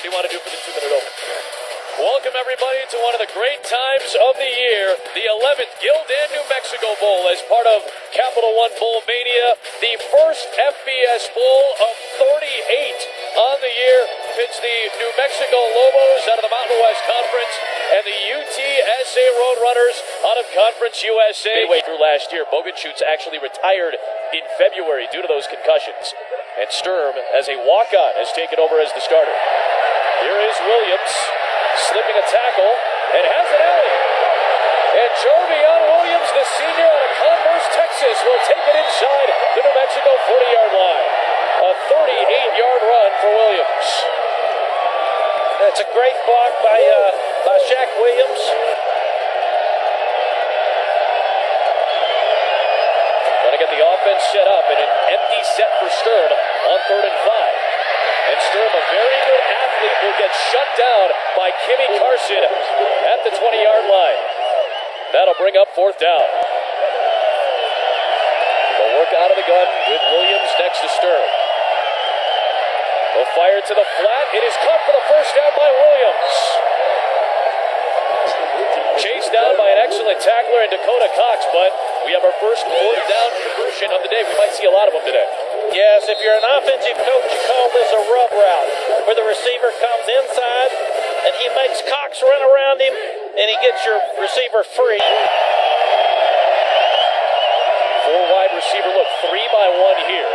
do you want to do for the 2-minute open? Welcome, everybody, to one of the great times of the year, the 11th Gildan, New Mexico Bowl as part of Capital One Bowl Mania, the first FBS Bowl of 38 on the year. Pits the New Mexico Lobos out of the Mountain West Conference and the UTSA Roadrunners out of Conference USA. Midway through last year, Bogenschutz actually retired in February due to those concussions. And Sturm, as a walk-on, has taken over as the starter. Here is Williams, slipping a tackle, and has an alley. And Jovion Williams, the senior out of Converse, Texas, will take it inside the New Mexico 40-yard line. A 38-yard run for Williams. That's a great block by Shaq Williams. Trying to get the offense set up in an empty set for Sturm on 3rd and 5. And Sturm, a very good athlete, will get shut down by Kimmy Carson at the 20-yard line. That'll bring up 4th down. They'll work out of the gun with Williams next to Sturm. They'll fire to the flat. It is caught for the first down by Williams. Chased down by an excellent tackler in Dakota Cox, but we have our first 4th down conversion of the day. We might see a lot of them today. Yes, if you're an offensive coach, you call this a rub route, where the receiver comes inside and he makes Cox run around him and he gets your receiver free. 4 wide receiver look, 3 by 1 here.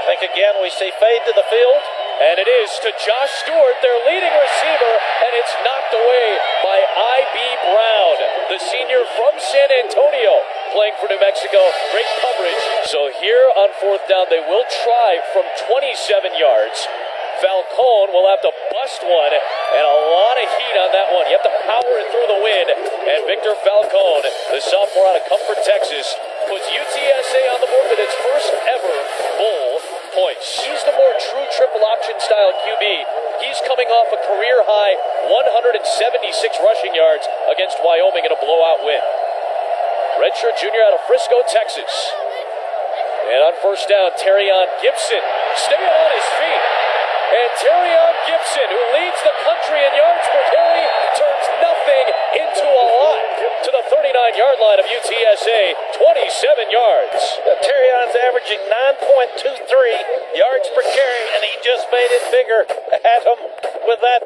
I think again we see fade to the field. And it is to Josh Stewart, their leading receiver, and it's knocked away by I.B. Brown, the senior from San Antonio, playing for New Mexico. Great coverage. So here on 4th down, they will try from 27 yards. Falcone will have to bust one, and a lot of heat on that one. You have to power it through the wind. And Victor Falcone, the sophomore out of Comfort, Texas, puts UTSA on the board with its first ever bowl points. He's the more true triple option style QB. He's coming off a career high 176 rushing yards against Wyoming in a blowout win. Redshirt junior out of Frisco, Texas. And on 1st down, Terrion Gibson staying on his feet. And Terrion Gibson, who leads the country in yards per carry, turns nothing into a lot to the 39-yard line of UTSA, 27 yards. Terrion's averaging 9.23 yards per carry, and he just made it bigger at him with that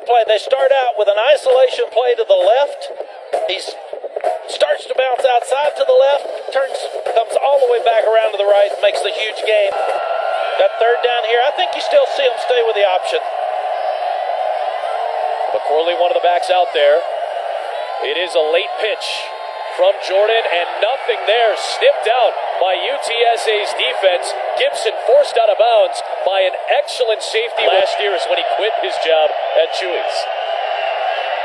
play. They start out with an isolation play to the left. He starts to bounce outside to the left, comes all the way back around to the right, makes the huge gain. That 3rd down here, I think you still see him stay with the option. McCorley, one of the backs out there. It is a late pitch from Jordan, and nothing there. Snipped out by UTSA's defense. Gibson forced out of bounds by an excellent safety. Last year is when he quit his job at Chewy's.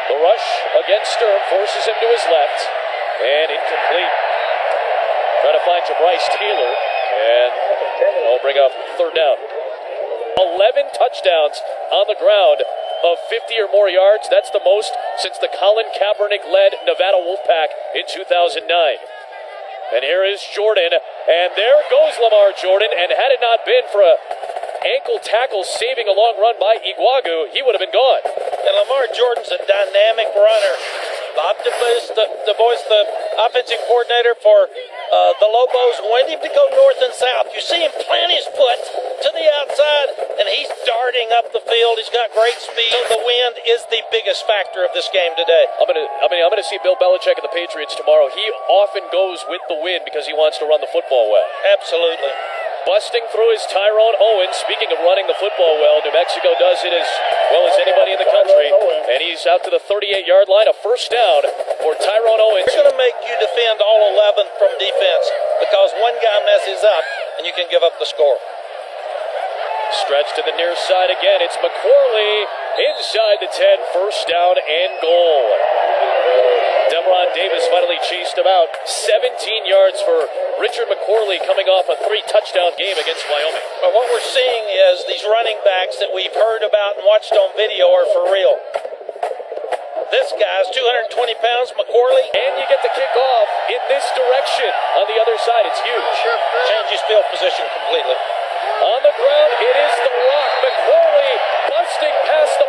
The rush against Sturm forces him to his left, and incomplete. Trying to find Bryce Taylor, and they'll bring up 3rd down. 11 touchdowns on the ground of 50 or more yards. That's the most since the Colin Kaepernick-led Nevada Wolfpack in 2009. And here is Jordan, and there goes Lamar Jordan, and had it not been for a ankle tackle saving a long run by Iguagu, he would have been gone. And Lamar Jordan's a dynamic runner. Bob DeBus, the offensive coordinator for the Lobos, wanted him to go north and south. You see him plant his foot to the outside, and he's darting up the field. He's got great speed. So the wind is the biggest factor of this game today. I'm gonna see Bill Belichick and the Patriots tomorrow. He often goes with the wind because he wants to run the football well. Absolutely. Busting through is Tyrone Owens. Speaking of running the football well, New Mexico does it as well as anybody in the country. And he's out to the 38-yard line. A 1st down for Tyrone Owens. They're going to make you defend all 11 from defense because one guy messes up and you can give up the score. Stretch to the near side again. It's McCorley inside the 10. 1st down and goal. Demeron Davis finally chased him out. 17 yards for Richard McCorley coming off a 3-touchdown game against Wyoming. But what we're seeing is these running backs that we've heard about and watched on video are for real. This guy's 220 pounds, McCorley. And you get the kickoff in this direction. On the other side, it's huge. Changes field position completely. On the ground, it is the rock. McCorley busting past the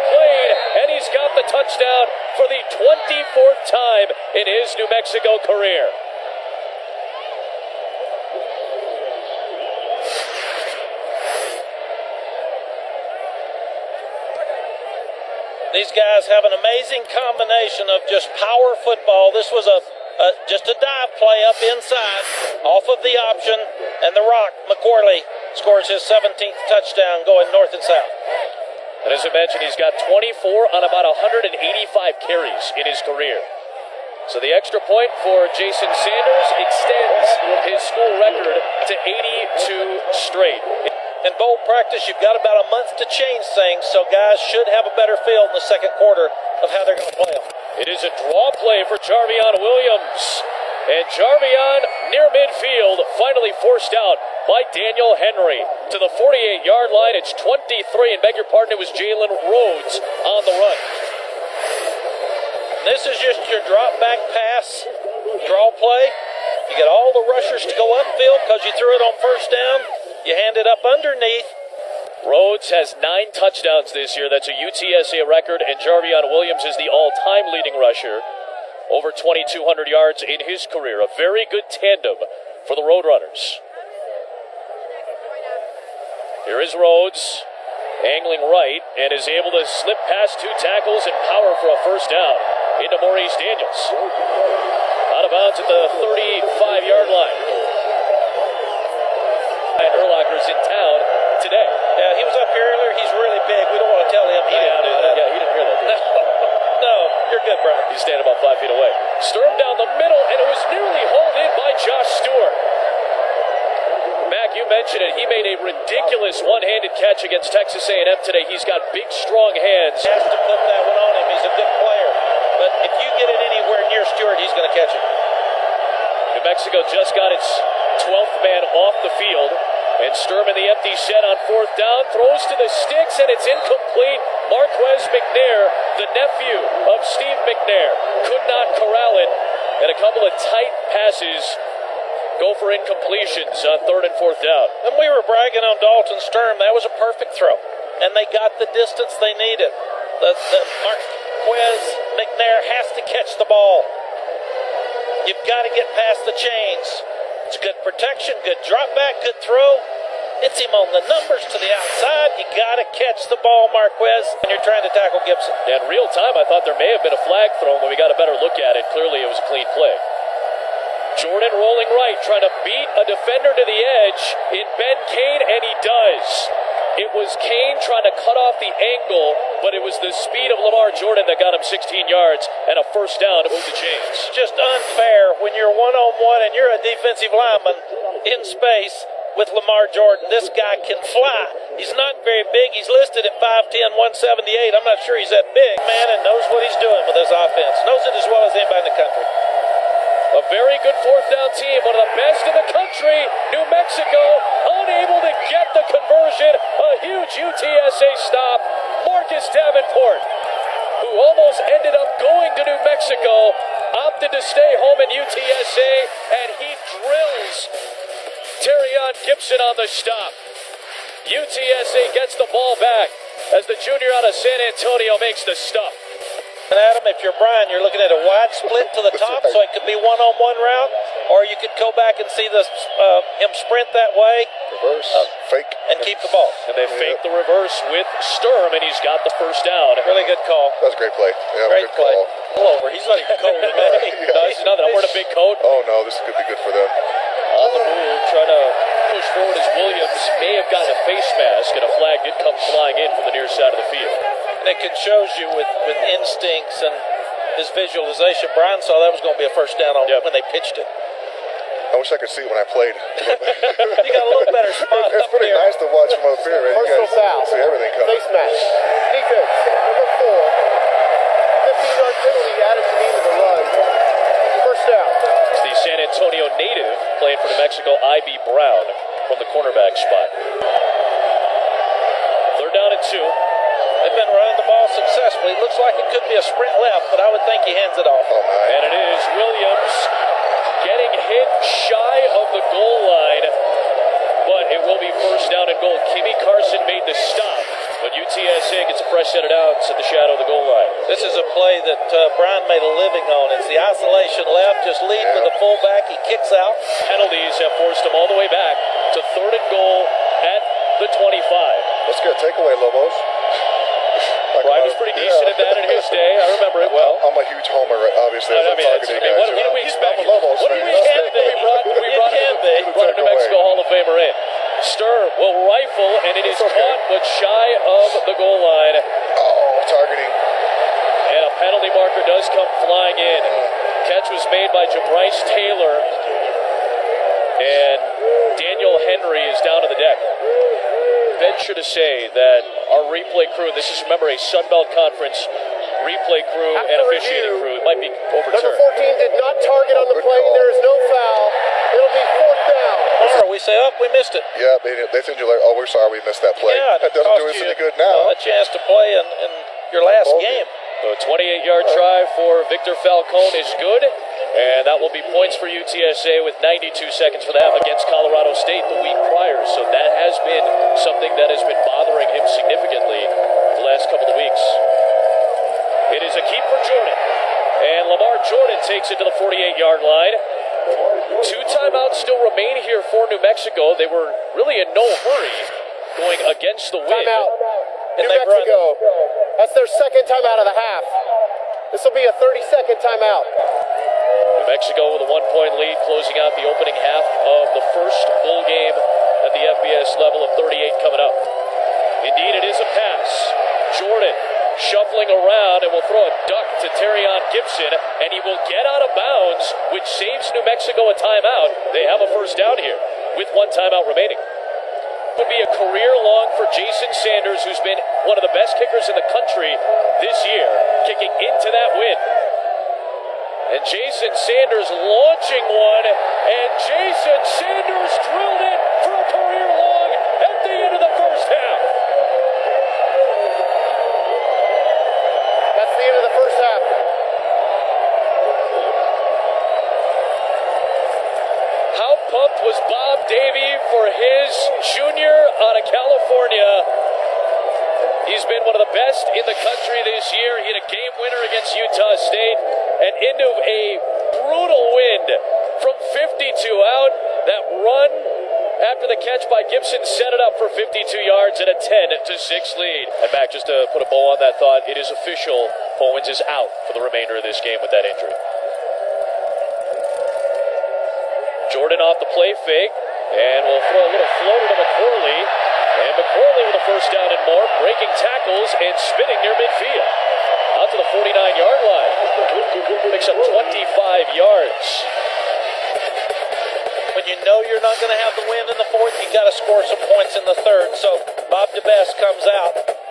touchdown for the 24th time in his New Mexico career. These guys have an amazing combination of just power football. This was just a dive play up inside, off of the option, and the Rock, McCorley, scores his 17th touchdown going north and south. And as I mentioned, he's got 24 on about 185 carries in his career. So the extra point for Jason Sanders extends his school record to 82 straight. In bowl practice, you've got about a month to change things, so guys should have a better feel in the second quarter of how they're going to play them. It is a draw play for Jarvion Williams. And Jarvion, near midfield, finally forced out by Daniel Henry. To the 48-yard line, it's 23, and beg your pardon, it was Jalen Rhodes on the run. This is just your drop-back pass, draw play. You get all the rushers to go upfield because you threw it on first down. You hand it up underneath. Rhodes has 9 touchdowns this year. That's a UTSA record, and Jarvion Williams is the all-time leading rusher. Over 2,200 yards in his career. A very good tandem for the Roadrunners. Here is Rhodes, angling right, and is able to slip past 2 tackles and power for a first down into Maurice Daniels. Out of bounds at the 35-yard line. And Urlacher's in town today. Yeah, he was up here earlier. He's really big. We don't want to tell him he didn't do that. Yeah, he didn't hear that. No, you're good, Brian. He's standing about 5 feet away. Sturm down the middle, and it was nearly hauled in by Josh Stewart. Mac, you mentioned it. He made a ridiculous one-handed catch against Texas A&M today. He's got big, strong hands. He has to put that one on him. He's a good player. But if you get it anywhere near Stewart, he's going to catch it. New Mexico just got its 12th man off the field. And Sturm in the empty set on 4th down, throws to the sticks, and it's incomplete. Marquez McNair, the nephew of Steve McNair, could not corral it. And a couple of tight passes go for incompletions on 3rd and 4th down. And we were bragging on Dalton Sturm. That was a perfect throw. And they got the distance they needed. The Marquez McNair has to catch the ball. You've got to get past the chains. It's good protection, good drop back, good throw. It's him on the numbers to the outside. You got to catch the ball, Marquez, when you're trying to tackle Gibson. In real time, I thought there may have been a flag thrown when we got a better look at it. Clearly, it was a clean play. Jordan rolling right, trying to beat a defender to the edge in Ben Kane, and he does. It was Kane trying to cut off the angle, but it was the speed of Lamar Jordan that got him 16 yards and a first down to move the chains. Just unfair when you're one-on-one and you're a defensive lineman in space with Lamar Jordan. This guy can fly. He's not very big. He's listed at 5'10", 178. I'm not sure he's that big, man, and knows what he's doing with his offense. Knows it as well as anybody in the country. A very good 4th down team, one of the best in the country. New Mexico unable to get the conversion. A huge UTSA stop. Marcus Davenport, who almost ended up going to New Mexico, opted to stay home in UTSA, and he drills Terrion Gibson on the stop. UTSA gets the ball back as the junior out of San Antonio makes the stop. And Adam, if you're Brian, you're looking at a wide split to the top, so it could be one-on-one route, or you could go back and see him sprint that way. Reverse, fake. And keep the ball. And they fake the reverse with Sturm, and he's got the first down. Really good call. That was a great play. Yeah, great good play. call. Pull over. He's not even cold today. No, he's nothing. I'm wearing a big coat. Oh, no, this could be good for them. On the move, trying to push forward as Williams may have gotten a face mask, and a flag did come flying in from the near side of the field. And it can shows you with instincts and his visualization. Brian saw that was going to be a first down on when they pitched it. I wish I could see it when I played. You got a little better spot It's up pretty there. nice to watch from up here, man. You Personal guys foul. see everything coming. Face match. Defense. Number 4. 15-yard penalty added to the end of the run. First down. It's the San Antonio native playing for New Mexico, I.B. Brown, from the cornerback spot. 3rd down and 2. They've been running the ball successfully. It looks like it could be a sprint left, but I would think he hands it off. Oh, my. And it is Williams getting hit shy of the goal line, but it will be first down and goal. Kimmy Carson made the stop, but UTSA gets a fresh set of downs at the shadow of the goal line. This is a play that Brown made a living on. It's the isolation left, just lead with the fullback. He kicks out. Penalties have forced him all the way back to 3rd and goal at the 25. Let's get a takeaway, Lobos. Brian was pretty decent at that in his day. I remember it well. I'm a huge homer, obviously. I I'm mean, targeting guys. what do we expect? I'm a Lobos What do fan. we expect that we brought a New Mexico Hall of Famer in? Stir will rifle, and it is caught but shy of the goal line. Oh, targeting. And a penalty marker does come flying in. Catch was made by Jabryce Taylor, and Daniel Henry is down to the deck. Venture to say that our replay crew, this is, remember, a Sun Belt Conference replay crew and officiating crew, it might be overturned. Number 14 did not target on the play. There is no foul. It'll be 4th down. We say, oh, we missed it. Yeah, they think you're like, oh, we're sorry we missed that play. Yeah, that doesn't do us any good now. A chance to play in your last game. So a 28-yard try for Victor Falcone is good, and that will be points for UTSA with 92 seconds for that against Colorado State the week prior. So that has been something that has been bothering him significantly the last couple of weeks. It is a keep for Jordan, and Lamar Jordan takes it to the 48-yard line. 2 timeouts still remain here for New Mexico. They were really in no hurry going against the wind. Timeout. New Mexico. That's their 2nd timeout of the half. This will be a 30-second timeout. New Mexico with a 1-point lead, closing out the opening half of the first bowl game at the FBS level of 38 coming up. Indeed, it is a pass. Jordan shuffling around and will throw a duck to Terrion Gibson, and he will get out of bounds, which saves New Mexico a timeout. They have a first down here with 1 timeout remaining. Would be a career long for Jason Sanders, who's been one of the best kickers in the country this year, kicking into that win. And Jason Sanders launching one, and Jason Sanders drilled it for a career long at the end of the first half. That's the end of the first half. How pumped was Bob Davie for his junior out of California? He's been one of the best in the country this year. He had a game winner against Utah State and into a brutal wind from 52 out. That run after the catch by Gibson set it up for 52 yards and a 10-6 lead. And Mac, just to put a bow on that thought, it is official. Bowens is out for the remainder of this game with that injury. Jordan off the play fake, and will throw a little floater to McCorley. And McCorley with a first down and more, breaking tackles and spinning near midfield. Out to the 49-yard line. Picks up 25 yards. When you know you're not going to have the win in the 4th, you got to score some points in the 3rd. So Bob DeBest comes out.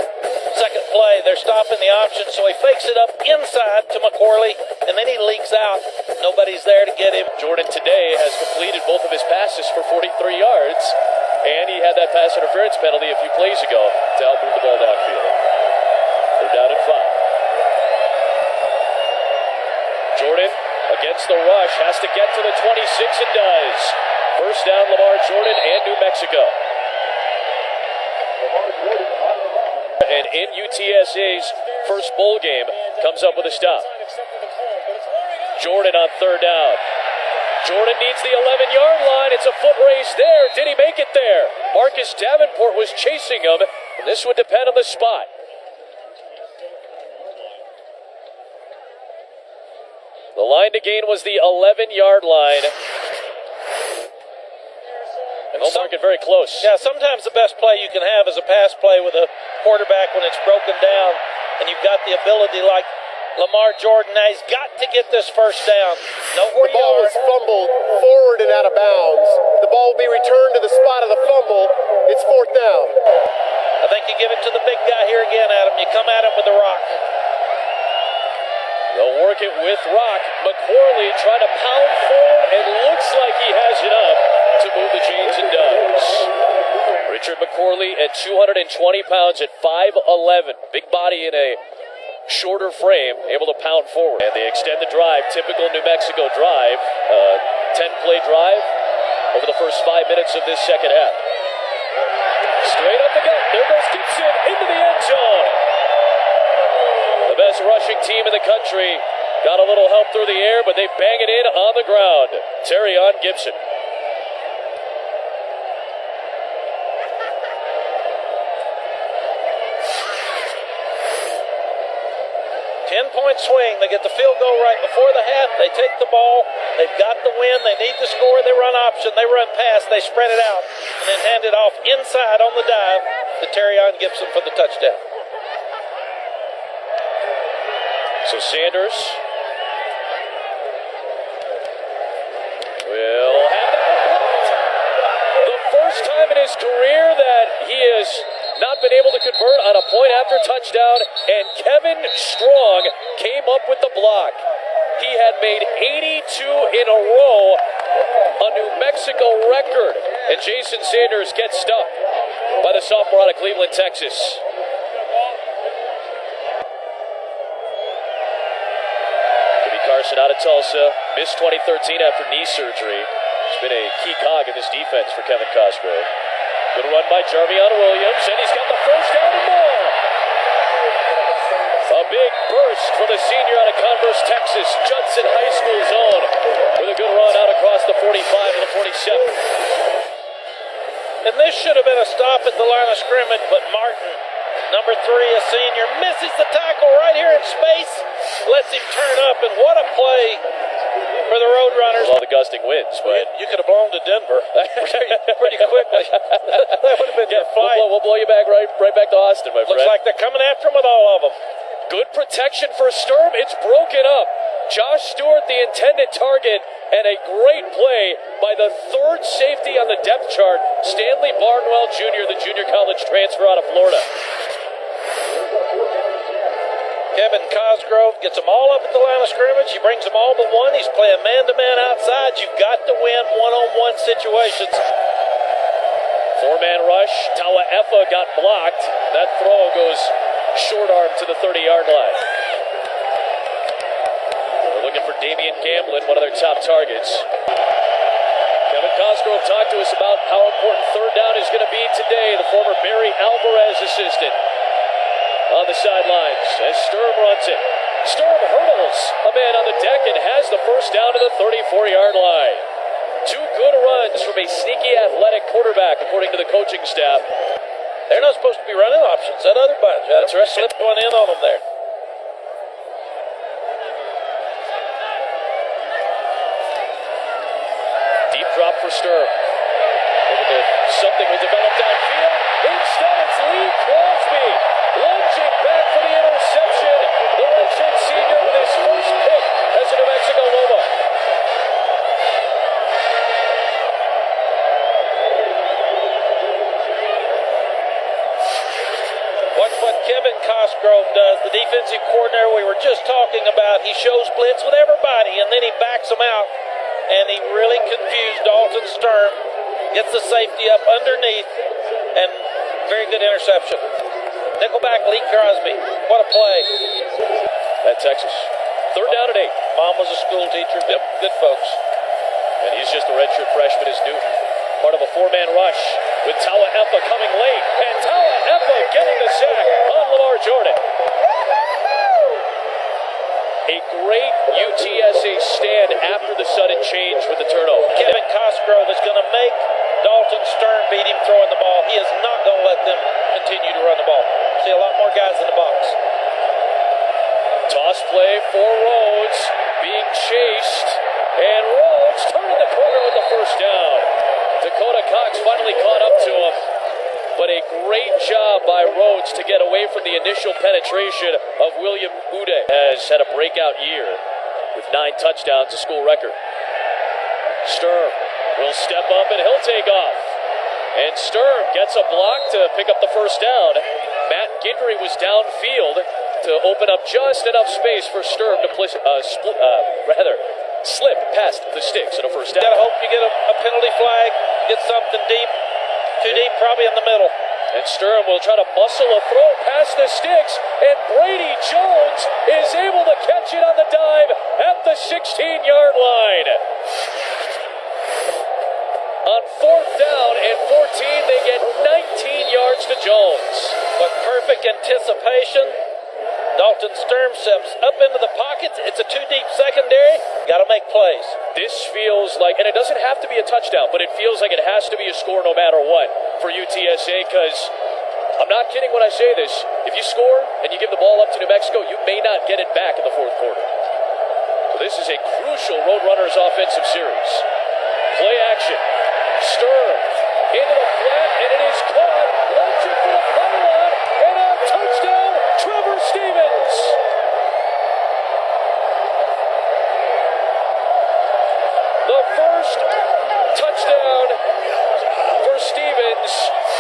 Second play, they're stopping the option, so he fakes it up inside to McCorley, and then he leaks out. Nobody's there to get him. Jordan today has completed both of his passes for 43 yards, and he had that pass interference penalty a few plays ago to help move the ball downfield. They're down at 5. Jordan against the rush, has to get to the 26 and does. First down, Lamar Jordan and New Mexico. And in UTSA's first bowl game, comes up with a stop. Jordan on 3rd down. Jordan needs the 11-yard line. It's a foot race there. Did he make it there? Marcus Davenport was chasing him. And this would depend on the spot. The line to gain was the 11-yard line. And they'll mark it very close. Yeah, sometimes the best play you can have is a pass play with a quarterback when it's broken down, and you've got the ability like Lamar Jordan. Now he's got to get this first down. No The more ball was fumbled forward and out of bounds. The ball will be returned to the spot of the fumble. It's 4th down. I think you give it to the big guy here again, Adam. You come at him with the rock. They'll work it with rock. McCorley trying to pound forward, and looks like he has enough to move the chains and does. Richard McCorley at 220 pounds at 5'11". Big body in a shorter frame, able to pound forward. And they extend the drive, typical New Mexico drive. 10-play drive over the first 5 minutes of this second half. Straight up the gut. There goes Gibson in into the end zone. The best rushing team in the country got a little help through the air, but they bang it in on the ground. Terrion Gibson. 10-point swing. They get the field goal right before the half. They take the ball. They've got the win. They need to score. They run option. They run pass. They spread it out and then hand it off inside on the dive to Terrion Gibson for the touchdown. So Sanders will have the first time in his career that he has not been able to convert on a point after touchdown, and Kevin Strong came up with the block. He had made 82 in a row, a New Mexico record, and Jason Sanders gets stuck by the sophomore out of Cleveland, Texas. Carson out of Tulsa, missed 2013 after knee surgery. He's been a key cog in this defense for Kevin Cosgrove. Good run by Jarvion Williams, and he's got the first down and more. A big burst for the senior out of Converse, Texas, Judson High School zone, with a good run out across the 45 and the 47. And this should have been a stop at the line of scrimmage, but Martin, number 3, a senior, misses the tackle right here in space, lets him turn up, and what a play for the Roadrunners. All the gusting winds, but you could have blown to Denver pretty quickly. That would have been your flight. We'll blow you back right back to Austin, my friend. Looks like they're coming after him with all of them. Good protection for Sturm. It's broken up. Josh Stewart, the intended target, and a great play by the third safety on the depth chart, Stanley Barnwell Jr., the junior college transfer out of Florida. Kevin Cosgrove gets them all up at the line of scrimmage. He brings them all but one. He's playing man-to-man outside. You've got to win one-on-one situations. Four-man rush. Tawa Effa got blocked. That throw goes short arm to the 30-yard line. We're looking for Damian Gamblin, one of their top targets. Kevin Cosgrove talked to us about how important third down is going to be today. The former Barry Alvarez assistant on the sidelines as Sturm runs it. Sturm hurdles a man on the deck and has the first down to the 34-yard line. Two good runs from a sneaky athletic quarterback, according to the coaching staff. They're not supposed to be running options. That other bunch, that's right, slipped one in on them there. Deep drop for Sturm. Something will develop downfield. Instead, it's Lee Crosby lunging back for the interception. The redshirt senior with his first pick as a New Mexico Lobo. Watch what Kevin Cosgrove does, the defensive coordinator we were just talking about. He shows blitz with everybody, and then he backs them out. And he really confused Dalton Sturm. Gets the safety up underneath, and very good interception. Nickelback, Lee Crosby. What a play. At Texas. Third down and 8. Mom was a school teacher. Yep. Good folks. And he's just a redshirt freshman as Newton. Part of a four-man rush with Tawa Effa coming late. And Tawa Effa getting the sack on Lamar Jordan. A great UTSA stand after the sudden change with the turnover. Kevin Cosgrove is going to make Dalton Sturm beat him throwing the ball. He is not going to let them continue to run the ball. See a lot more guys in the box. Toss play for Rhodes, being chased, and Rhodes turning the corner with the first down. Dakota Cox finally caught up to him, but a great job by Rhodes to get away from the initial penetration of William Ude. Has had a breakout year with 9 touchdowns, a school record. Sturm will step up and he'll take off. And Sturm gets a block to pick up the first down. Matt Guidry was downfield to open up just enough space for Sturm to slip past the sticks at a first down. You gotta hope you get a penalty flag, get something deep, too deep, probably in the middle. And Sturm will try to muscle a throw past the sticks, and Brady Jones is able to catch it on the dive at the 16-yard line. On fourth down and 14, they get 19 yards to Jones. But perfect Dalton Sturm steps up into the pockets. It's a too-deep secondary. Got to make plays. This feels like, and it doesn't have to be a touchdown, but it feels like it has to be a score no matter what for UTSA, because I'm not kidding when I say this. If you score and you give the ball up to New Mexico, you may not get it back in the fourth quarter. So this is a crucial Roadrunners offensive series. Play action. Sturm into the flat, and it is caught. Launching for the pylon, and a touchdown, Trevor Stevens. The first touchdown for Stevens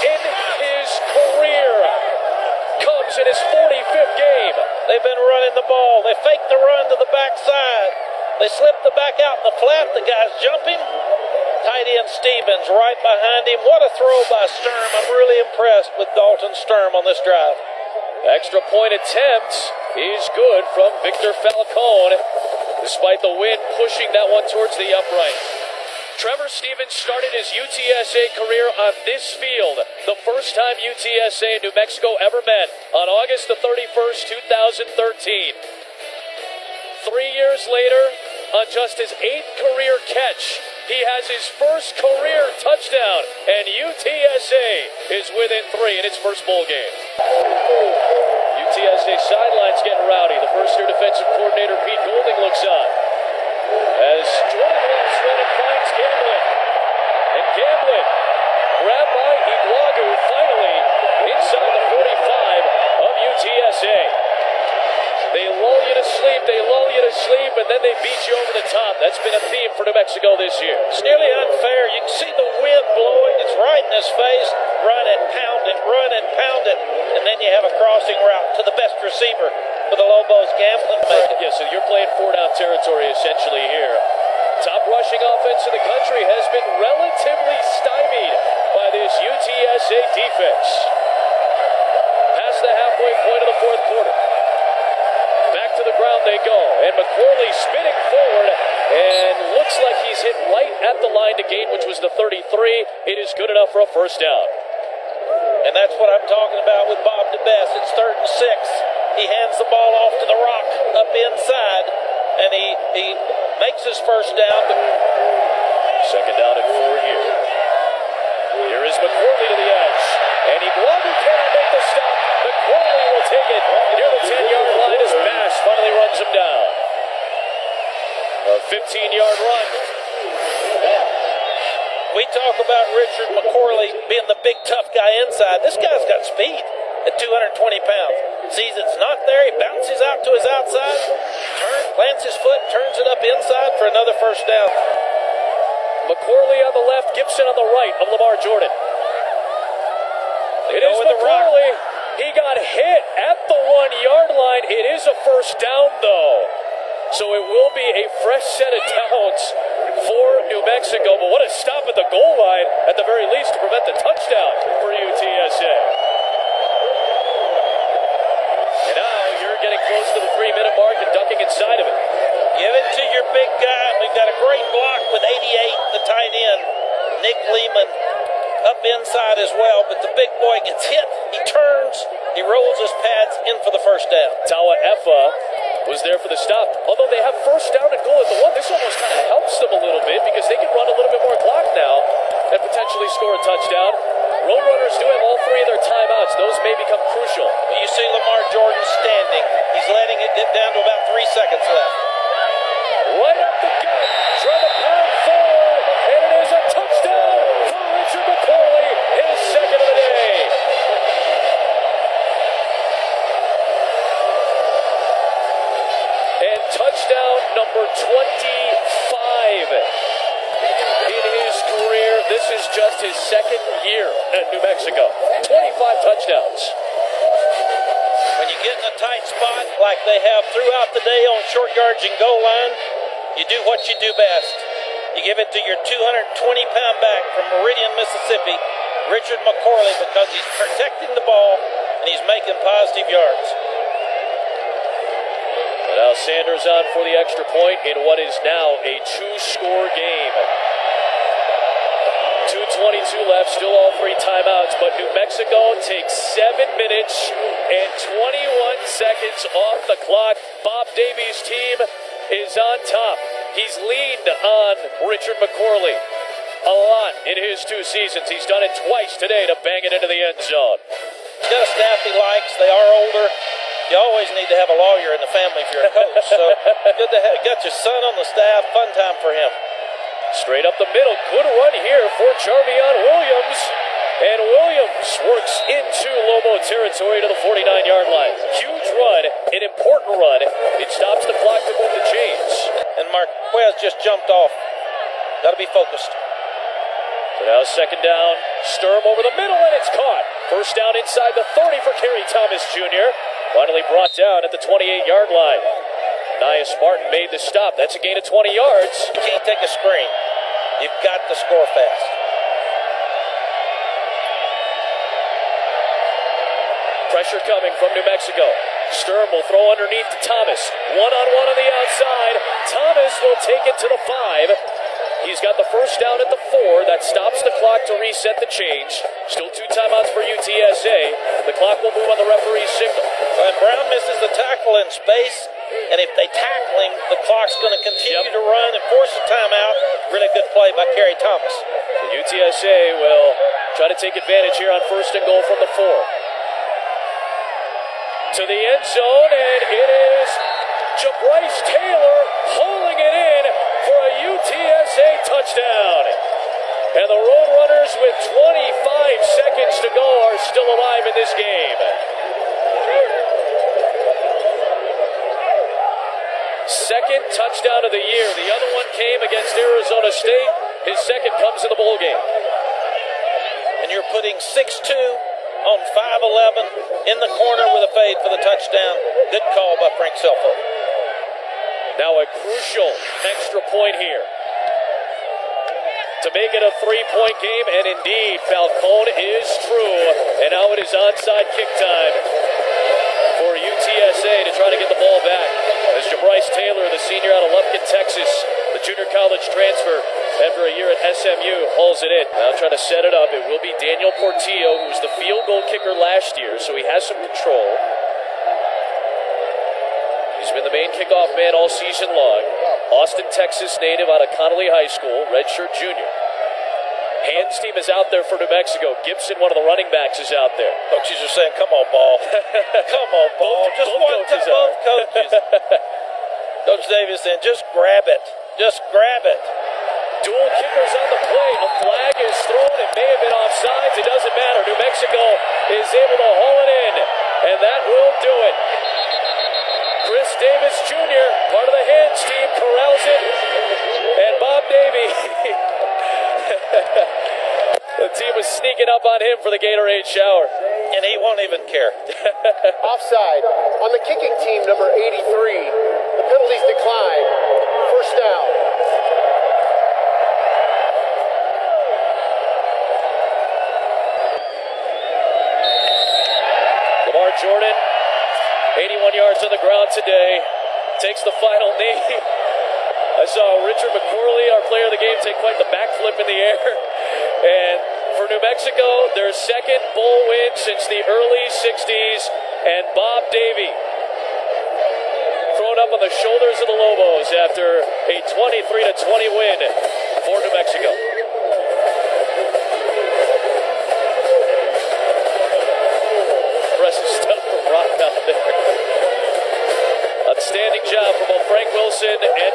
in his career comes in his 45th game. They've been running the ball. They faked the run to the backside. They slipped the back out in the flat. The guy's jumping. Tight end Stevens right behind him. What a throw by Sturm. I'm really impressed with Dalton Sturm on this drive. Extra point attempt is good from Victor Falcone, despite the wind pushing that one towards the upright. Trevor Stevens started his UTSA career on this field, the first time UTSA and New Mexico ever met, on August the 31st, 2013. 3 years later, on just his 8th career catch, he has his first career touchdown, and UTSA is within 3 in its first bowl game. UTSA sidelines getting rowdy. The first-year defensive coordinator, Pete Golding, looks on as Jordan Lopes run and finds Gamblin. And Gamblin, grabbed by Iguagu, finally inside the 45 of UTSA. They lull you to sleep, and then they beat you over the top. That's been a theme for New Mexico this year. It's nearly unfair. You can see the wind blowing. It's right in his face. Run and pound it. And then you have a crossing route to the best receiver for the Lobos, Gamblin. Yeah, so you're playing four-down territory essentially here. Top rushing offense in the country has been relatively stymied by this UTSA defense. Past the halfway point of the fourth quarter. Back to the ground they go, and McCorley spinning forward, and looks like he's hit right at the line to gain, which was the 33. It is good enough for a first down. And that's what I'm talking about with Bob DeBest. It's 3rd and 6. He hands the ball off to the rock up inside, and he makes his first down. Second down and 4 here. Here is McCorley to the edge, and Iguagu cannot make the stop. McCorley will take it near the 10-yard line as Bash finally runs him down. A 15-yard run. We talk about Richard McCorley being the big tough guy inside. This guy's got speed at 220 pounds. Sees it's not there, he bounces out to his outside, plants his foot, turns it up inside for another first down. McCorley on the left, Gibson on the right of Lamar Jordan. It is McCorley. He got hit at the 1-yard line. It is a first down, though. So it will be a fresh set of downs for New Mexico. But what a stop at the goal line, at the very least, to prevent the touchdown for UTSA. And now you're getting close to the 3-minute mark and ducking inside of it. Give it to your big guy. We've got a great block with 88, the tight end, Nick Lehman, up inside as well. But the big boy gets hit. He turns. He rolls his pads in for the first down. Tawa Efa was there for the stop. Although they have first down and goal at the 1, this almost kind of helps them a little bit because they can run a little bit more clock now and potentially score a touchdown. Roadrunners do have all 3 of their timeouts. Those may become crucial. You see Lamar Jordan standing. He's letting it get down to about 3 seconds left. Right up the gut, trying to pound forward, and it is a touchdown for Richard McCorley, his second of the day. And touchdown number 25 in his career. This is just his second year at New Mexico. 25 touchdowns. When you get in a tight spot like they have throughout the day on short yards and goal line, you do what you do best. You give it to your 220-pound back from Meridian, Mississippi, Richard McCorley, because he's protecting the ball and he's making positive yards. And now Sanders on for the extra point in what is now a 2-score game. 2:20 2:22 left, still all three timeouts, but New Mexico takes 7 minutes and 21 seconds off the clock. Bob Davies' team is on top. He's leaned on Richard McCorley a lot in his 2 seasons. He's done it twice today to bang it into the end zone. He's got a staff he likes. They are older. You always need to have a lawyer in the family if you're a coach. So good to have got your son on the staff. Fun time for him. Straight up the middle. Good run here for Jarvion Williams. And Williams works into Lobo territory to the 49-yard line. Huge run, an important run. It stops the clock to move the chains. And Marquez just jumped off. Got to be focused. So now second down. Sturm over the middle, and it's caught. First down inside the 30 for Kerry Thomas Jr. Finally brought down at the 28-yard line. Nias Martin made the stop. That's a gain of 20 yards. You can't take a screen. You've got to score fast. Pressure coming from New Mexico. Sturm will throw underneath to Thomas. One-on-one on the outside. Thomas will take it to the 5. He's got the first down at the 4. That stops the clock to reset the change. Still 2 timeouts for UTSA. The clock will move on the referee's signal. And Brown misses the tackle in space. And if they tackle him, the clock's going to continue to run and force a timeout. Really good play by Kerry Thomas. The UTSA will try to take advantage here on first and goal from the 4. To the end zone, and it is Bryce Taylor holding it in for a UTSA touchdown. And the Roadrunners, with 25 seconds to go, are still alive in this game. Second touchdown of the year. The other one came against Arizona State. His second comes in the bowl game. And you're putting 6'2" on 5'11" in the corner with a fade for the touchdown. Good call by Frank Selfo. Now a crucial extra point here to make it a 3-point game, and indeed, Falcone is true. And now it is onside kick time for UTSA to try to get the ball back. As Bryce Taylor, the senior out of Lufkin, Texas, the junior college transfer after a year at SMU, hauls it in. Now trying to set it up. It will be Daniel Portillo, who was the field goal kicker last year, so he has some control. He's been the main kickoff man all season long. Austin, Texas native out of Connolly High School, redshirt junior. Hands team is out there for New Mexico. Gibson, one of the running backs, is out there. Coaches are saying, come on, ball. Come on, ball. Just both one coaches time, both coaches. Coach Davis saying, just grab it. Just grab it. Dual kickers on the play. A flag is thrown. It may have been offsides. It doesn't matter. New Mexico is able to haul it in, and that will do it. Chris Davis Jr., part of the hands team, corrals it, and Bob Davey. The team was sneaking up on him for the Gatorade shower. And he won't even care. Offside. On the kicking team, number 83. The penalties decline. First down. Lamar Jordan, 81 yards on the ground today, takes the final knee. I saw Richard McCorley, our player of the game, take quite the backflip in the air. And for New Mexico, their second bowl win since the early 60s. And Bob Davey thrown up on the shoulders of the Lobos after a 23-20 win for New Mexico. Impressive stuff from Rock out there. Outstanding job from both Frank Wilson and